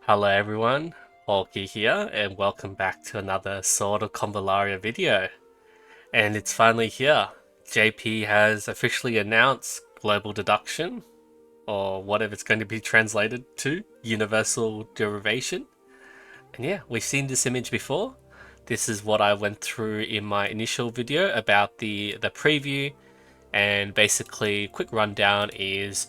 Hello everyone, Orky here, and welcome back to another Sword of Convallaria video. And it's finally here. JP has officially announced Global Deduction, or whatever it's going to be translated to, Universal Derivation. And yeah, we've seen this image before. This is what I went through in my initial video about the preview, and basically quick rundown is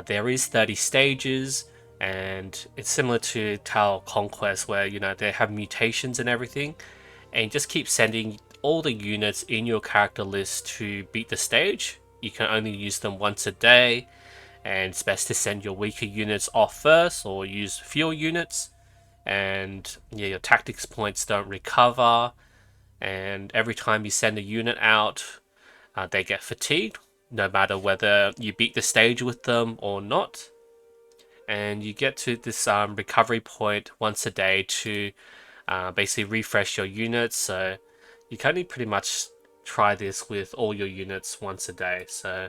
there is 30 stages, and it's similar to Tower Conquest where they have mutations and everything, and just keep sending all the units in your character list to beat the stage. You can only use them once a day, and it's best to send your weaker units off first or use fewer units. And yeah, your tactics points don't recover, and every time you send a unit out, they get fatigued, no matter whether you beat the stage with them or not. And you get to this recovery point once a day to basically refresh your units. So you can only pretty much try this with all your units once a day. So,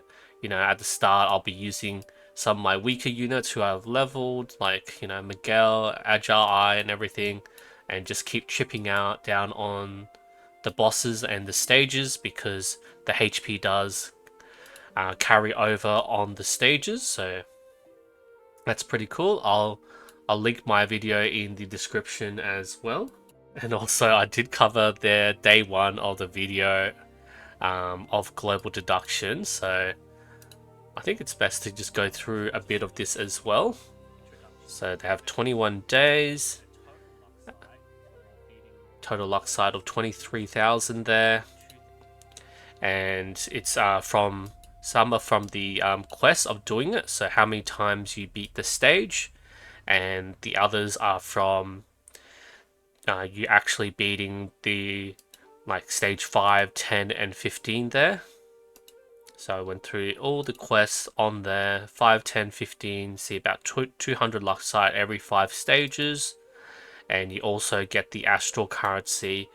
at the start, I'll be using some of my weaker units who I've leveled, like, Miguel, Agile Eye, and everything, and just keep chipping out down on the bosses and the stages because the HP does carry over on the stages. So that's pretty cool. I'll link my video in the description as well. And also, I did cover their day one of the video of global deduction, so I think it's best to just go through a bit of this as well. So they have 21 days, total luck side of 23,000 there, and it's from some are from the quest of doing it, so how many times you beat the stage, and the others are from you actually beating the stage 5, 10, and 15 there. So I went through all the quests on there, 5, 10, 15, see about 200 luck sight every 5 stages, and you also get the astral currency,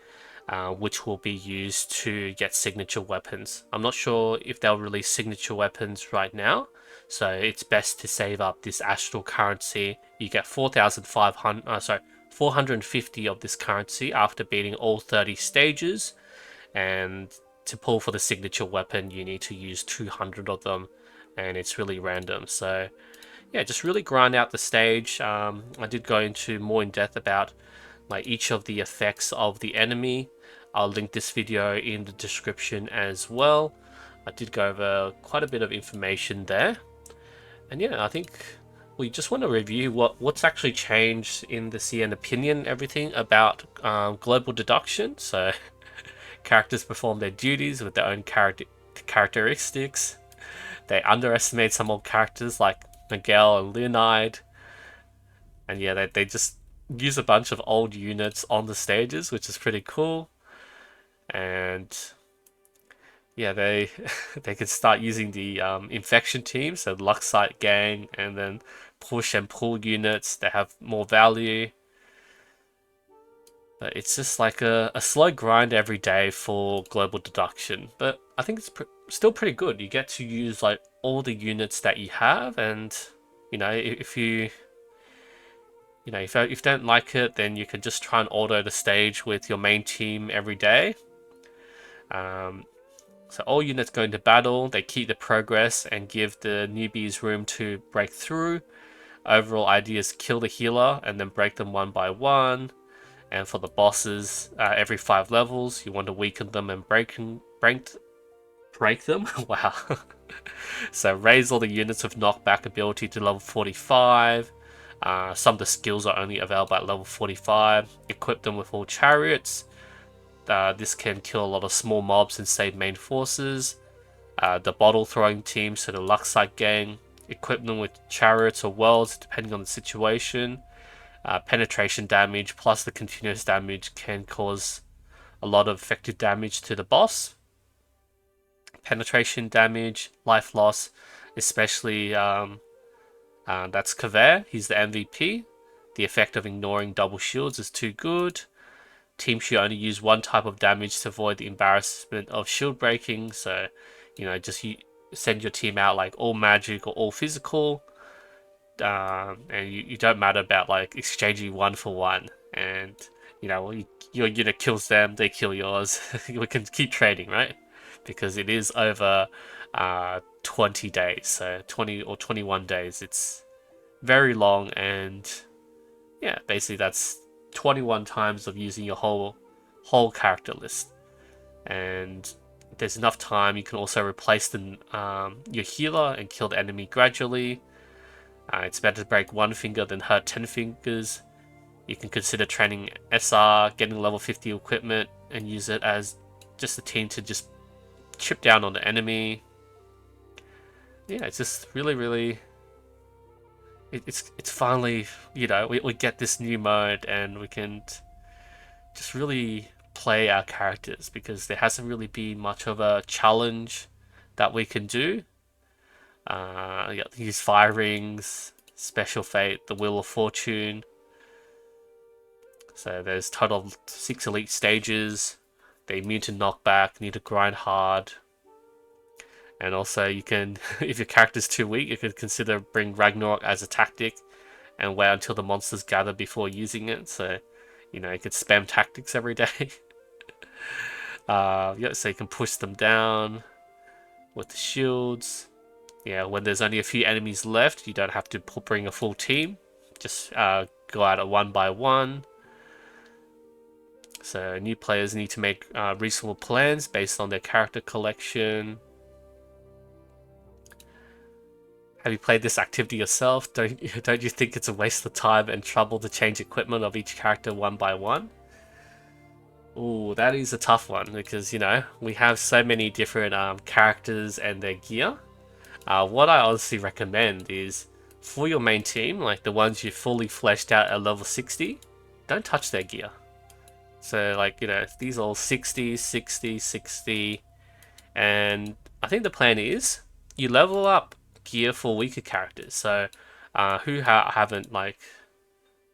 which will be used to get signature weapons. I'm not sure if they'll release signature weapons right now, so it's best to save up this astral currency. You get 450 of this currency after beating all 30 stages, and to pull for the signature weapon you need to use 200 of them, and it's really random. So yeah, just really grind out the stage. I did go into more in depth about each of the effects of the enemy. I'll link this video in the description as well. I did go over quite a bit of information there, and yeah, I think we just want to review what's actually changed in the CN opinion, everything about global deduction. So characters perform their duties with their own characteristics. They underestimate some old characters like Miguel and Leonide, and yeah, they just use a bunch of old units on the stages, which is pretty cool. And yeah, they they can start using the infection team, so Luxite gang, and then push and pull units that have more value. But it's just like a slow grind every day for global deduction. But I think it's still pretty good. You get to use all the units that you have, and if you if you don't like it, then you can just try and auto the stage with your main team every day. So all units go into battle, they keep the progress and give the newbies room to break through. Overall idea is kill the healer and then break them one by one. And for the bosses, every 5 levels, you want to weaken them and break them. Wow. So raise all the units with knockback ability to level 45. Some of the skills are only available at level 45. Equip them with all chariots. This can kill a lot of small mobs and save main forces. The bottle throwing team, so the Luxite gang, equip them with chariots or worlds depending on the situation. Penetration damage plus the continuous damage can cause a lot of effective damage to the boss. Penetration damage, life loss, especially that's Kaveh, he's the MVP. The effect of ignoring double shields is too good. Team should only use one type of damage to avoid the embarrassment of shield breaking, so just send your team out all magic or all physical. and you don't matter about like exchanging one for one, and your unit kills them, they kill yours. We can keep trading, right? Because it is over 20 days, so 20 or 21 days. It's very long, and yeah, basically that's 21 times of using your whole character list. And there's enough time, you can also replace your healer and kill the enemy gradually. It's better to break one finger than hurt 10 fingers. You can consider training SR, getting level 50 equipment, and use it as just a team to just chip down on the enemy. Yeah, it's just really it's finally, we get this new mode and we can just really play our characters, because there hasn't really been much of a challenge that we can do. Use fire rings, special fate, the wheel of fortune. So there's total of 6 elite stages. They're immune to knockback, need to grind hard. And also you can, if your character's too weak, you could consider bring Ragnarok as a tactic and wait until the monsters gather before using it. So, you could spam tactics every day. So you can push them down with the shields. Yeah, when there's only a few enemies left, you don't have to bring a full team. Just go out at one by one. So new players need to make reasonable plans based on their character collection. Have you played this activity yourself? Don't you think it's a waste of time and trouble to change equipment of each character one by one? Ooh, that is a tough one, because we have so many different characters and their gear. What I honestly recommend is, for your main team, like the ones you fully fleshed out at level 60, don't touch their gear. So like, these are all 60, 60, 60, and I think the plan is you level up gear for weaker characters. So haven't like,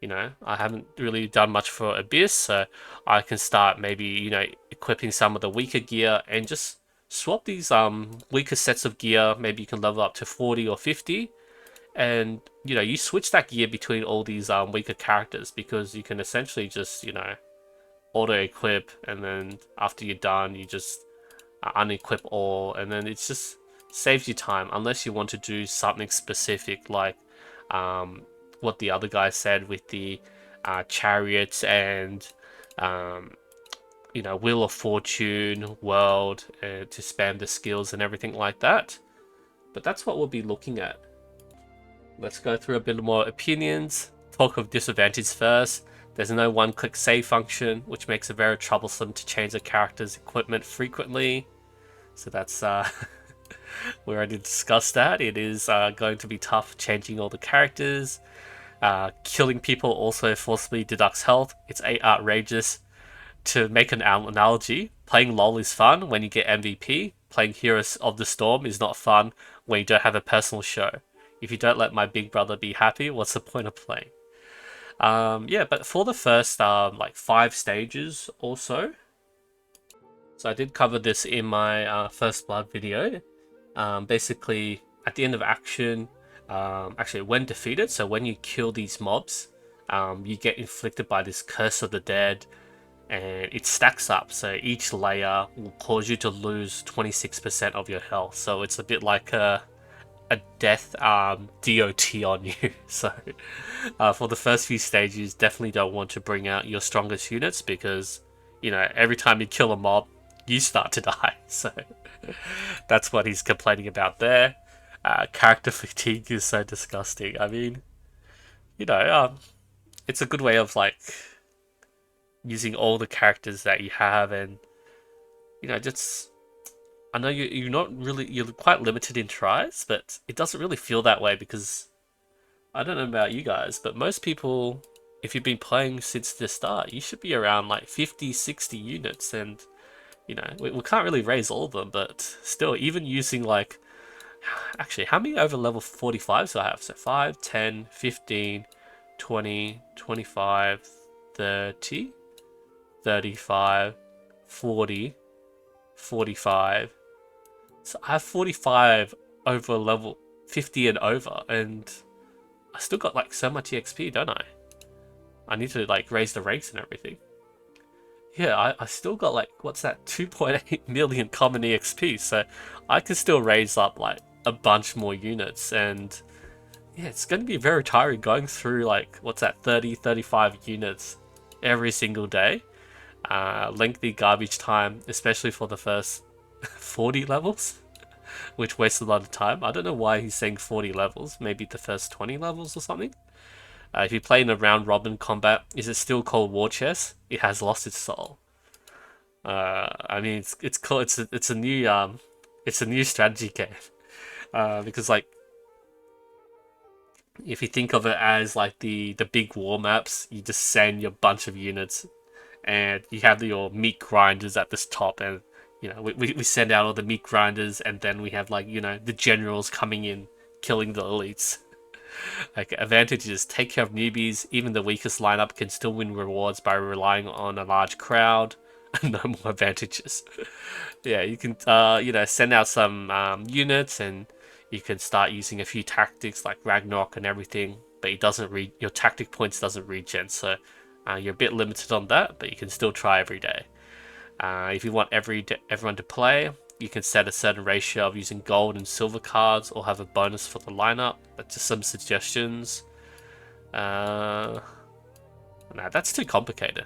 I haven't really done much for Abyss, so I can start maybe, equipping some of the weaker gear and just swap these weaker sets of gear. Maybe you can level up to 40 or 50, and you switch that gear between all these weaker characters, because you can essentially just auto equip, and then after you're done you just unequip all, and then it's just saves you time, unless you want to do something specific like what the other guy said with the chariots and wheel of fortune, world, to spam the skills and everything like that. But that's what we'll be looking at. Let's go through a bit more opinions. Talk of disadvantage first. There's no one-click save function, which makes it very troublesome to change a character's equipment frequently. So that's we already discussed that. It is going to be tough changing all the characters. Killing people also forcibly deducts health. It's outrageous. To make an analogy, playing LoL is fun when you get MVP. Playing Heroes of the Storm is not fun when you don't have a personal show. If you don't let my big brother be happy, what's the point of playing? Yeah, but for the first like 5 stages or so, so I did cover this in my First Blood video. Basically, at the end of action, actually when defeated, so when you kill these mobs, you get inflicted by this Curse of the Dead, and it stacks up. So each layer will cause you to lose 26% of your health. So it's a bit like a death DOT on you. So for the first few stages, definitely don't want to bring out your strongest units, because every time you kill a mob, you start to die. So that's what he's complaining about there. Character fatigue is so disgusting. I mean, it's a good way of like using all the characters that you have, and just, I know you're quite limited in tries, but it doesn't really feel that way, because I don't know about you guys, but most people, if you've been playing since the start, you should be around like 50, 60 units, and we can't really raise all of them, but still, even using like, actually, how many over level 45s do I have? So 5, 10, 15, 20, 25, 30, 35, 40, 45. So I have 45 over level 50 and over, and I still got like so much EXP, don't I? I need to like raise the ranks and everything. Yeah, I still got like, what's that, 2.8 million common EXP, so I can still raise up like a bunch more units, and yeah, it's going to be very tiring going through like, what's that, 30, 35 units every single day. Lengthy garbage time, especially for the first 40 levels, which wastes a lot of time. I don't know why he's saying 40 levels, maybe the first 20 levels or something. If you play in a round robin combat, is it still called war chess? It has lost its soul. I mean, it's cool. It's a new strategy game. Because like, if you think of it as like the big war maps, you just send your bunch of units, and you have your meat grinders at this top, and you know we send out all the meat grinders, and then we have like, you know, the generals coming in, killing the elites. Like, advantages: take care of newbies. Even the weakest lineup can still win rewards by relying on a large crowd. No more advantages. Yeah, you can you know, send out some units, and you can start using a few tactics like Ragnarok and everything. But it doesn't your tactic points doesn't regen, so you're a bit limited on that. But you can still try every day. If you want everyone to play, you can set a certain ratio of using gold and silver cards, or have a bonus for the lineup. That's just some suggestions. Nah, that's too complicated.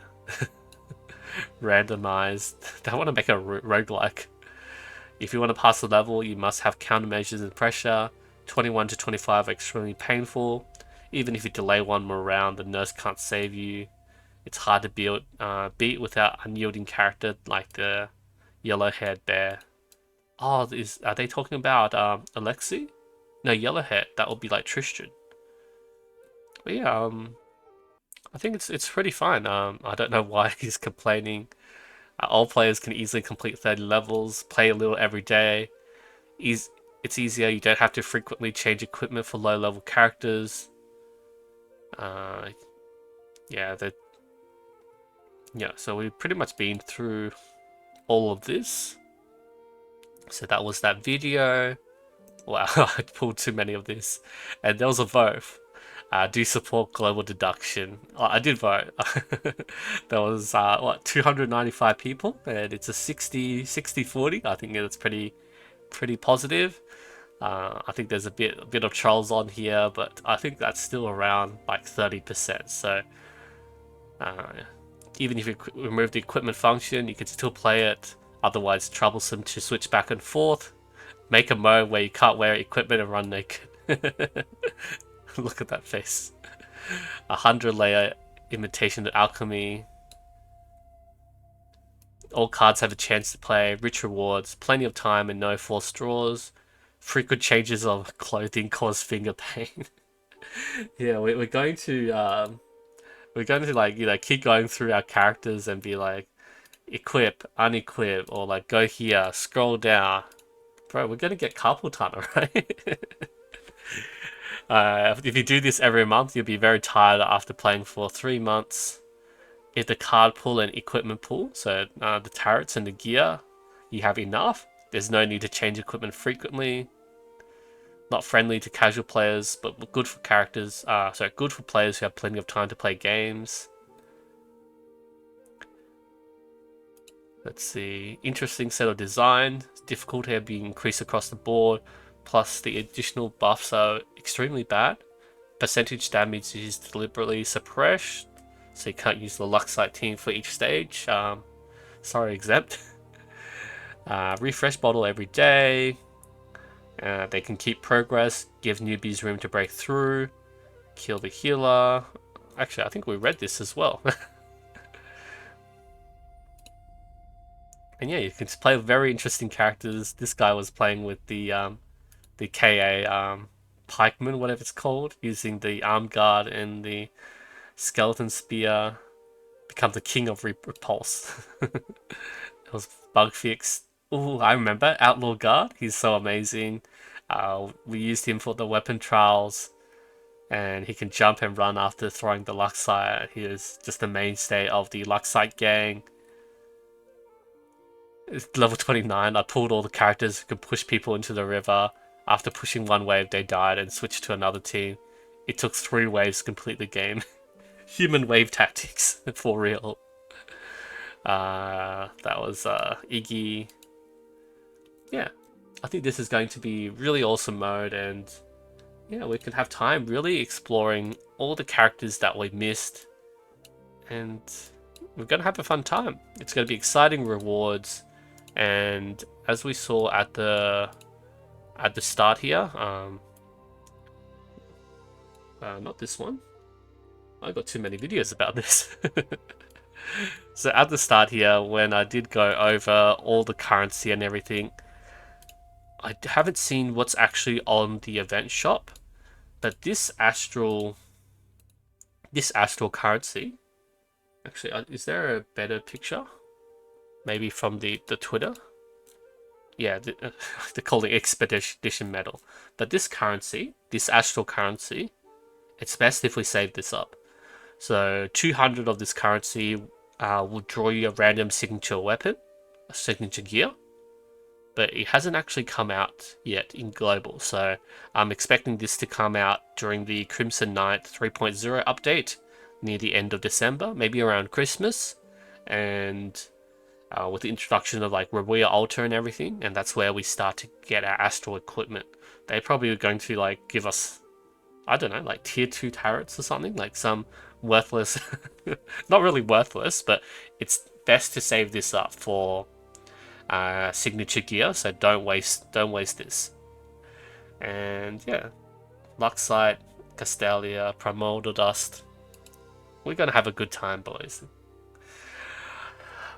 Randomized. They want to make a roguelike. If you want to pass the level, you must have countermeasures and pressure. 21 to 25 are extremely painful. Even if you delay one more round, the nurse can't save you. It's hard to beat without unyielding character like the yellow-haired bear. Oh, are they talking about Alexei? No, yellow-haired. That would be like Tristan. But yeah, I think it's pretty fine. I don't know why he's complaining. All players can easily complete 30 levels, play a little every day. It's easier, you don't have to frequently change equipment for low-level characters. Yeah, so we've pretty much been through all of this. So that was that video. Wow, I pulled too many of this. And there was a vote. Do you support global deduction? Oh, I did vote. There was, 295 people, and it's a 60-40. I think it's pretty positive. I think there's a bit of trolls on here, but I think that's still around like 30%. So even if you remove the equipment function, you can still play it. Otherwise, troublesome to switch back and forth. Make a mode where you can't wear equipment and run naked. Look at that face. 100-layer imitation of alchemy. All cards have a chance to play. Rich rewards. Plenty of time and no forced draws. Frequent changes of clothing cause finger pain. Yeah, we're going to like, you know, keep going through our characters and be like, equip, unequip, or like go here, scroll down. Bro, we're gonna get carpal tunnel, right? If you do this every month, you'll be very tired after playing for 3 months. If the card pool and equipment pool, so the turrets and the gear, you have enough, there's no need to change equipment frequently. Not friendly to casual players, but good for good for players who have plenty of time to play games. Let's see, interesting set of design. Difficulty have been increased across the board, plus the additional buffs are extremely bad. Percentage damage is deliberately suppressed, so you can't use the Luxite team for each stage. Sorry, exempt. Refresh bottle every day. They can keep progress, give newbies room to break through, kill the healer. Actually, I think we read this as well. And yeah, you can play very interesting characters. This guy was playing with the KA pikeman, whatever it's called, using the arm guard and the skeleton spear. Become the king of repulse. It was bug fixed. Oh, I remember Outlaw Guard. He's so amazing. We used him for the weapon trials, and he can jump and run after throwing the Luxite. He is just the mainstay of the Luxite gang. It's level 29. I pulled all the characters who could push people into the river. After pushing one wave, they died and switched to another team. it took 3 waves to complete the game. Human wave tactics, for real. That was Iggy. Yeah, I think this is going to be really awesome mode, and yeah, we can have time really exploring all the characters that we missed, and we're gonna have a fun time. It's gonna be exciting rewards, and as we saw at the start here, not this one. I got too many videos about this. So at the start here, when I did go over all the currency and everything, I haven't seen what's actually on the event shop, but this astral currency, actually, is there a better picture? Maybe from the Twitter? Yeah, they're calling Expedition Medal. But this currency, this astral currency, it's best if we save this up. So 200 of this currency will draw you a random signature weapon, a signature gear, but it hasn't actually come out yet in global. So I'm expecting this to come out during the Crimson Knight 3.0 update near the end of December, maybe around Christmas, and with the introduction of like Rabuya Altar and everything, and that's where we start to get our astral equipment. They're probably going to like give us, I don't know, like tier 2 turrets or something, like some worthless, not really worthless, but it's best to save this up for signature gear, so don't waste this. And yeah, Luxite, Castelia, Primordial Dust. We're gonna have a good time, boys.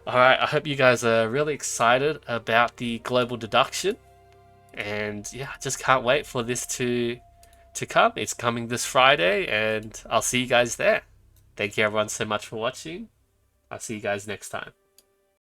Alright, I hope you guys are really excited about the global deduction. And yeah, I just can't wait for this to come. It's coming this Friday, and I'll see you guys there. Thank you everyone so much for watching. I'll see you guys next time.